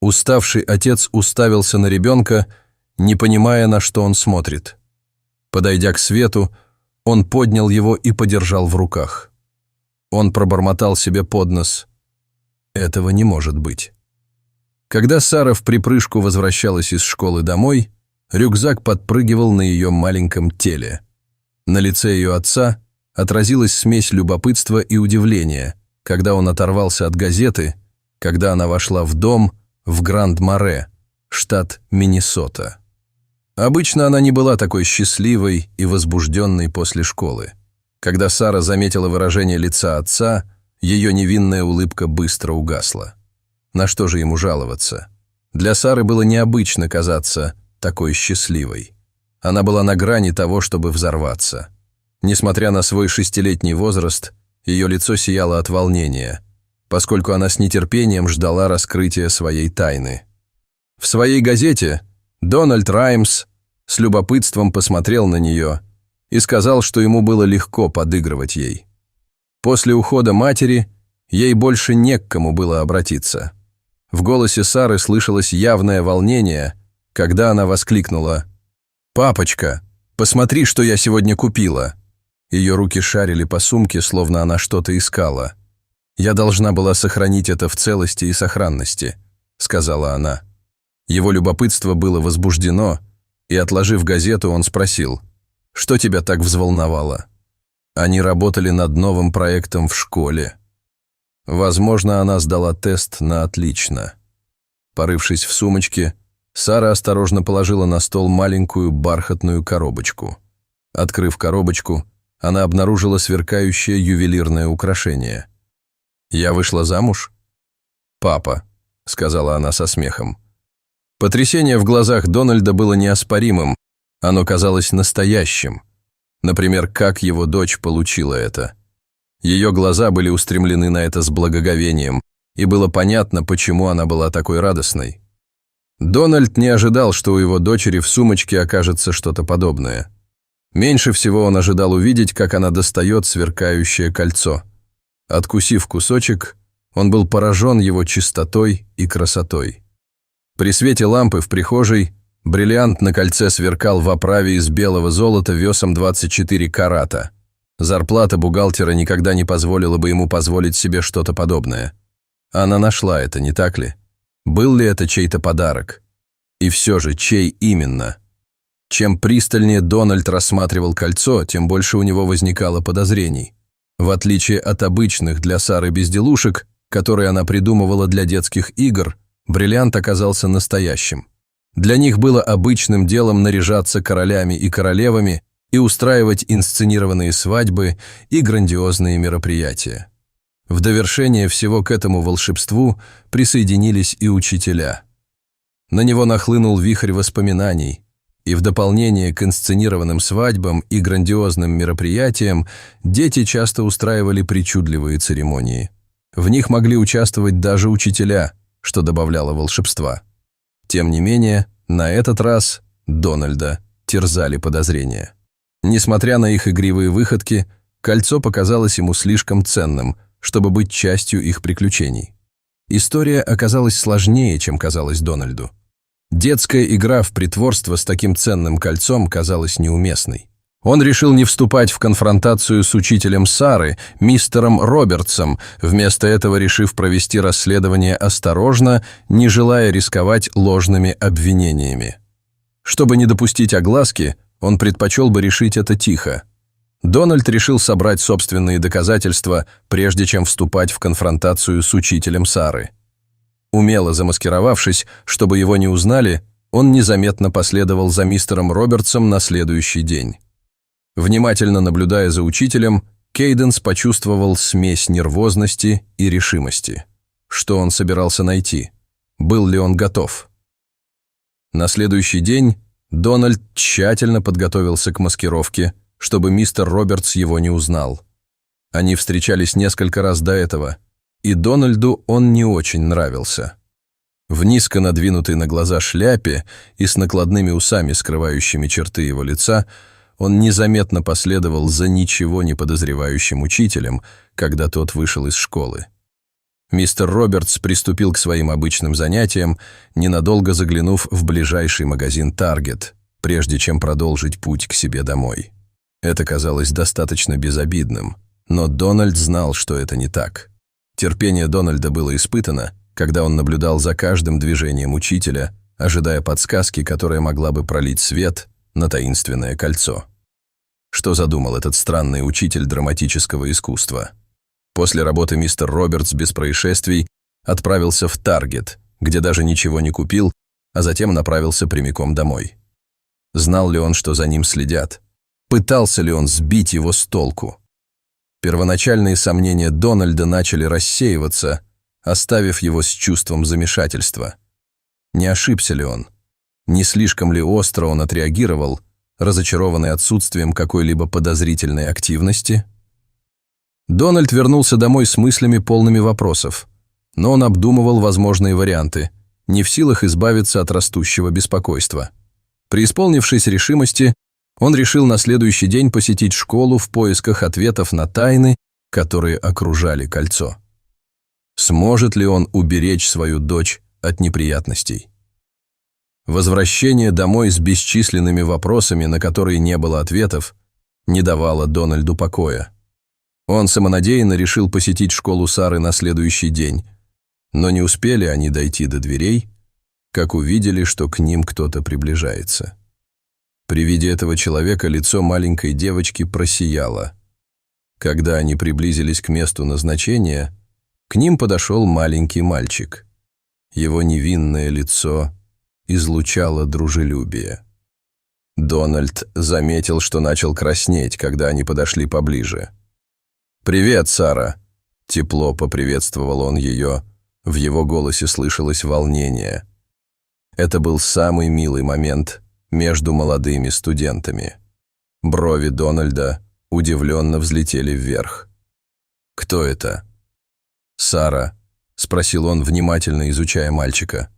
Уставший отец уставился на ребенка, не понимая, на что он смотрит. Подойдя к свету, он поднял его и подержал в руках. Он пробормотал себе под нос: «Этого не может быть». Когда Сара вприпрыжку возвращалась из школы домой, рюкзак подпрыгивал на ее маленьком теле. На лице ее отца отразилась смесь любопытства и удивления, когда он оторвался от газеты, когда она вошла в дом в Гранд-Море, штат Миннесота. Обычно она не была такой счастливой и возбужденной после школы. Когда Сара заметила выражение лица отца, ее невинная улыбка быстро угасла. На что же ему жаловаться? Для Сары было необычно казаться такой счастливой. Она была на грани того, чтобы взорваться. Несмотря на свой 6-летний возраст, ее лицо сияло от волнения, поскольку она с нетерпением ждала раскрытия своей тайны. В своей газете Дональд Раймс с любопытством посмотрел на нее и сказал, что ему было легко подыгрывать ей. После ухода матери ей больше не к кому было обратиться. В голосе Сары слышалось явное волнение, когда она воскликнула: «Папочка, посмотри, что я сегодня купила!» Ее руки шарили по сумке, словно она что-то искала. «Я должна была сохранить это в целости и сохранности», — сказала она. Его любопытство было возбуждено, и, отложив газету, он спросил: «Что тебя так взволновало?» Они работали над новым проектом в школе. Возможно, она сдала тест на отлично. Порывшись в сумочке, Сара осторожно положила на стол маленькую бархатную коробочку. Открыв коробочку, она обнаружила сверкающее ювелирное украшение. «Я вышла замуж?» «Папа», — сказала она со смехом. Потрясение в глазах Дональда было неоспоримым, оно казалось настоящим. Например, как его дочь получила это. Ее глаза были устремлены на это с благоговением, и было понятно, почему она была такой радостной. Дональд не ожидал, что у его дочери в сумочке окажется что-то подобное. Меньше всего он ожидал увидеть, как она достает сверкающее кольцо. Откусив кусочек, он был поражен его чистотой и красотой. При свете лампы в прихожей бриллиант на кольце сверкал в оправе из белого золота весом 24 карата. Зарплата бухгалтера никогда не позволила бы ему позволить себе что-то подобное. Она нашла это, не так ли? Был ли это чей-то подарок? И все же, чей именно? Чем пристальнее Дональд рассматривал кольцо, тем больше у него возникало подозрений. В отличие от обычных для Сары безделушек, которые она придумывала для детских игр, бриллиант оказался настоящим. Для них было обычным делом наряжаться королями и королевами и устраивать инсценированные свадьбы и грандиозные мероприятия. В довершение всего к этому волшебству присоединились и учителя. На него нахлынул вихрь воспоминаний, и в дополнение к инсценированным свадьбам и грандиозным мероприятиям дети часто устраивали причудливые церемонии. В них могли участвовать даже учителя, что добавляло волшебства. Тем не менее, на этот раз Дональда терзали подозрения. Несмотря на их игривые выходки, кольцо показалось ему слишком ценным, чтобы быть частью их приключений. История оказалась сложнее, чем казалось Дональду. Детская игра в притворство с таким ценным кольцом казалась неуместной. Он решил не вступать в конфронтацию с учителем Сары, мистером Робертсом, вместо этого решив провести расследование осторожно, не желая рисковать ложными обвинениями. Чтобы не допустить огласки, он предпочел бы решить это тихо. Дональд решил собрать собственные доказательства, прежде чем вступать в конфронтацию с учителем Сары. Умело замаскировавшись, чтобы его не узнали, он незаметно последовал за мистером Робертсом на следующий день. Внимательно наблюдая за учителем, Кейденс почувствовал смесь нервозности и решимости. Что он собирался найти? Был ли он готов? На следующий день Дональд тщательно подготовился к маскировке, чтобы мистер Робертс его не узнал. Они встречались несколько раз до этого, и Дональду он не очень нравился. В низко надвинутой на глаза шляпе и с накладными усами, скрывающими черты его лица, он незаметно последовал за ничего не подозревающим учителем, когда тот вышел из школы. Мистер Робертс приступил к своим обычным занятиям, ненадолго заглянув в ближайший магазин «Таргет», прежде чем продолжить путь к себе домой. Это казалось достаточно безобидным, но Дональд знал, что это не так. Терпение Дональда было испытано, когда он наблюдал за каждым движением учителя, ожидая подсказки, которая могла бы пролить свет на таинственное кольцо. Что задумал этот странный учитель драматического искусства? После работы мистер Робертс без происшествий отправился в Таргет, где даже ничего не купил, а затем направился прямиком домой. Знал ли он, что за ним следят? Пытался ли он сбить его с толку? Первоначальные сомнения Дональда начали рассеиваться, оставив его с чувством замешательства. Не ошибся ли он? Не слишком ли остро он отреагировал, разочарованный отсутствием какой-либо подозрительной активности? Дональд вернулся домой с мыслями, полными вопросов, но он обдумывал возможные варианты, не в силах избавиться от растущего беспокойства. Преисполнившись решимости, он решил на следующий день посетить школу в поисках ответов на тайны, которые окружали кольцо. Сможет ли он уберечь свою дочь от неприятностей? Возвращение домой с бесчисленными вопросами, на которые не было ответов, не давало Дональду покоя. Он самонадеянно решил посетить школу Сары на следующий день, но не успели они дойти до дверей, как увидели, что к ним кто-то приближается. При виде этого человека лицо маленькой девочки просияло. Когда они приблизились к месту назначения, к ним подошел маленький мальчик. Его невинное лицо излучало дружелюбие. Дональд заметил, что начал краснеть, когда они подошли поближе. «Привет, Сара!» – тепло поприветствовал он ее. В его голосе слышалось волнение. Это был самый милый момент между молодыми студентами. Брови Дональда удивленно взлетели вверх. «Кто это?» «Сара», – спросил он, внимательно изучая мальчика.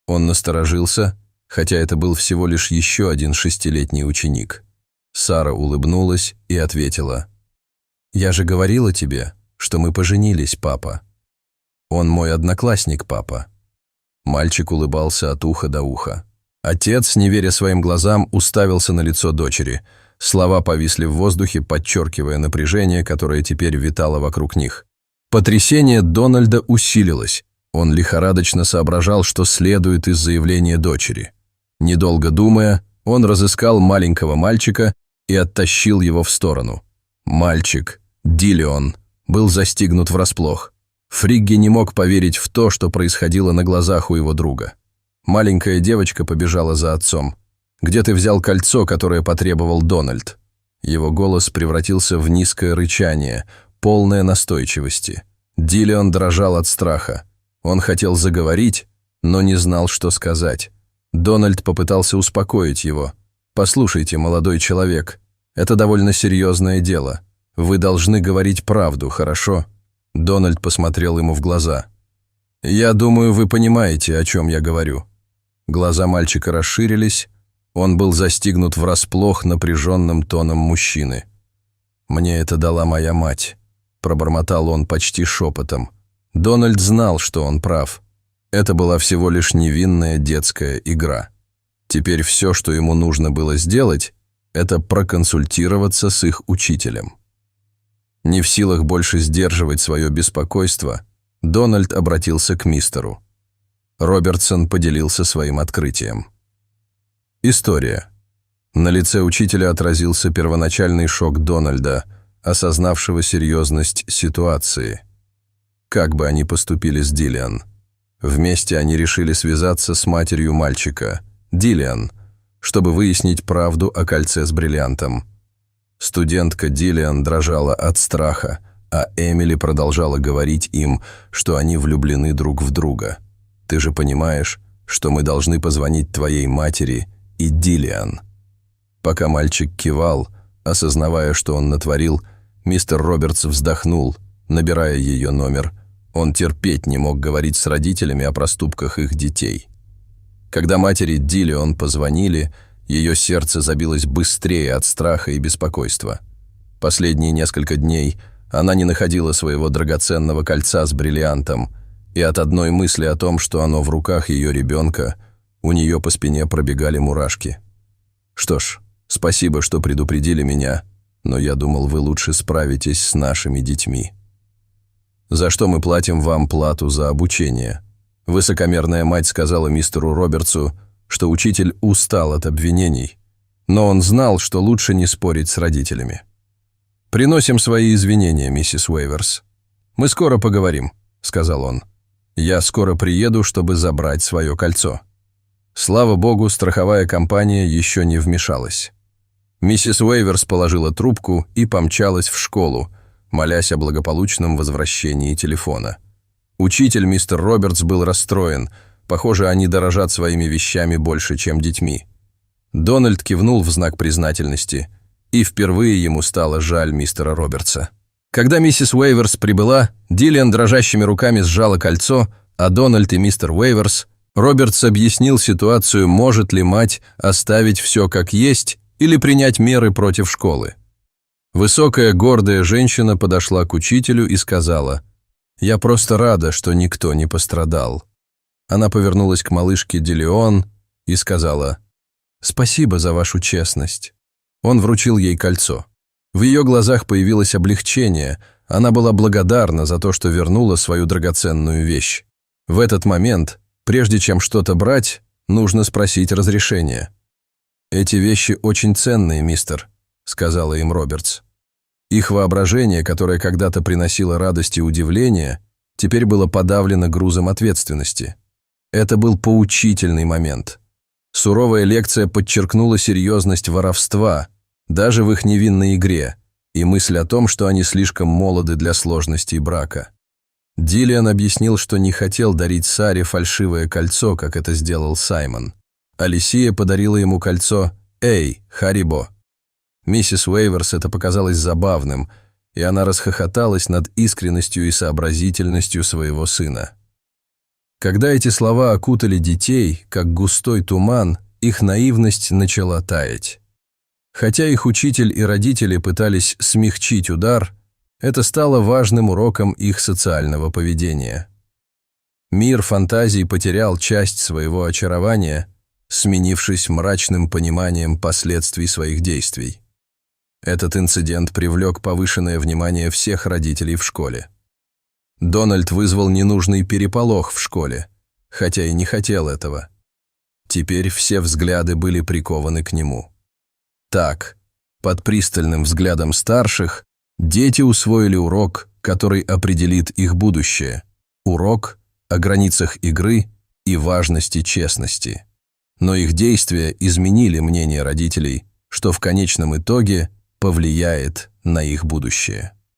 Он насторожился, хотя это был всего лишь еще один 6-летний ученик. Сара улыбнулась и ответила: «Я же говорила тебе, что мы поженились, папа. Он мой одноклассник, папа». Мальчик улыбался от уха до уха. Отец, не веря своим глазам, уставился на лицо дочери. Слова повисли в воздухе, подчеркивая напряжение, которое теперь витало вокруг них. Потрясение Дональда усилилось. Он лихорадочно соображал, что следует из заявления дочери. Недолго думая, он разыскал маленького мальчика и оттащил его в сторону. Мальчик, Диллион, был застигнут врасплох. Фригги не мог поверить в то, что происходило на глазах у его друга. Маленькая девочка побежала за отцом. «Где ты взял кольцо, которое потребовал Дональд?» Его голос превратился в низкое рычание, полное настойчивости. Диллион дрожал от страха. Он хотел заговорить, но не знал, что сказать. Дональд попытался успокоить его. «Послушайте, молодой человек, это довольно серьезное дело. Вы должны говорить правду, хорошо?» Дональд посмотрел ему в глаза. «Я думаю, вы понимаете, о чем я говорю». Глаза мальчика расширились. Он был застигнут врасплох напряженным тоном мужчины. «Мне это дала моя мать», — пробормотал он почти шепотом. Дональд знал, что он прав. Это была всего лишь невинная детская игра. Теперь все, что ему нужно было сделать, это проконсультироваться с их учителем. Не в силах больше сдерживать свое беспокойство, Дональд обратился к мистеру. Робертсон поделился своим открытием. История. На лице учителя отразился первоначальный шок Дональда, осознавшего серьезность ситуации. Как бы они поступили с Диллиан? Вместе они решили связаться с матерью мальчика, Диллиан, чтобы выяснить правду о кольце с бриллиантом. Студентка Диллиан дрожала от страха, а Эмили продолжала говорить им, что они влюблены друг в друга. «Ты же понимаешь, что мы должны позвонить твоей матери и Диллиан». Пока мальчик кивал, осознавая, что он натворил, мистер Робертс вздохнул, набирая ее номер. Он терпеть не мог говорить с родителями о проступках их детей. Когда матери Диллиан позвонили, ее сердце забилось быстрее от страха и беспокойства. Последние несколько дней Она не находила своего драгоценного кольца с бриллиантом, и от одной мысли о том, что оно в руках ее ребенка, у нее по спине пробегали мурашки. «Что ж, спасибо, что предупредили меня, но я думал, вы лучше справитесь с нашими детьми. За что мы платим вам плату за обучение?» Высокомерная мать сказала мистеру Робертсу, что учитель устал от обвинений, но он знал, что лучше не спорить с родителями. «Приносим свои извинения, миссис Уэйверс. Мы скоро поговорим», — сказал он. «Я скоро приеду, чтобы забрать свое кольцо». Слава богу, страховая компания еще не вмешалась. Миссис Уэйверс положила трубку и помчалась в школу, молясь о благополучном возвращении телефона. Учитель мистер Робертс был расстроен. Похоже, они дорожат своими вещами больше, чем детьми. Дональд кивнул в знак признательности, и впервые ему стало жаль мистера Робертса. Когда миссис Уэйверс прибыла, Диллиан дрожащими руками сжала кольцо, а Дональд и мистер Уэйверс... Робертс объяснил ситуацию, может ли мать оставить все как есть или принять меры против школы. Высокая, гордая женщина подошла к учителю и сказала: «Я просто рада, что никто не пострадал». Она повернулась к малышке Диллион и сказала: «Спасибо за вашу честность». Он вручил ей кольцо. В ее глазах появилось облегчение, она была благодарна за то, что вернула свою драгоценную вещь. В этот момент, прежде чем что-то брать, нужно спросить разрешения. «Эти вещи очень ценные, мистер», — сказала им Робертс. Их воображение, которое когда-то приносило радость и удивление, теперь было подавлено грузом ответственности. Это был поучительный момент. Суровая лекция подчеркнула серьезность воровства, даже в их невинной игре, и мысль о том, что они слишком молоды для сложностей брака. Диллиан объяснил, что не хотел дарить Саре фальшивое кольцо, как это сделал Саймон. Алисия подарила ему кольцо «Эй, Харибо». Миссис Уэйверс это показалось забавным, и она расхохоталась над искренностью и сообразительностью своего сына. Когда эти слова окутали детей, как густой туман, их наивность начала таять. Хотя их учитель и родители пытались смягчить удар, это стало важным уроком их социального поведения. Мир фантазий потерял часть своего очарования, сменившись мрачным пониманием последствий своих действий. Этот инцидент привлек повышенное внимание всех родителей в школе. Дональд вызвал ненужный переполох в школе, хотя и не хотел этого. Теперь все взгляды были прикованы к нему. Так, под пристальным взглядом старших, дети усвоили урок, который определит их будущее. Урок о границах игры и важности честности. Но их действия изменили мнение родителей, что в конечном итоге повлияет на их будущее.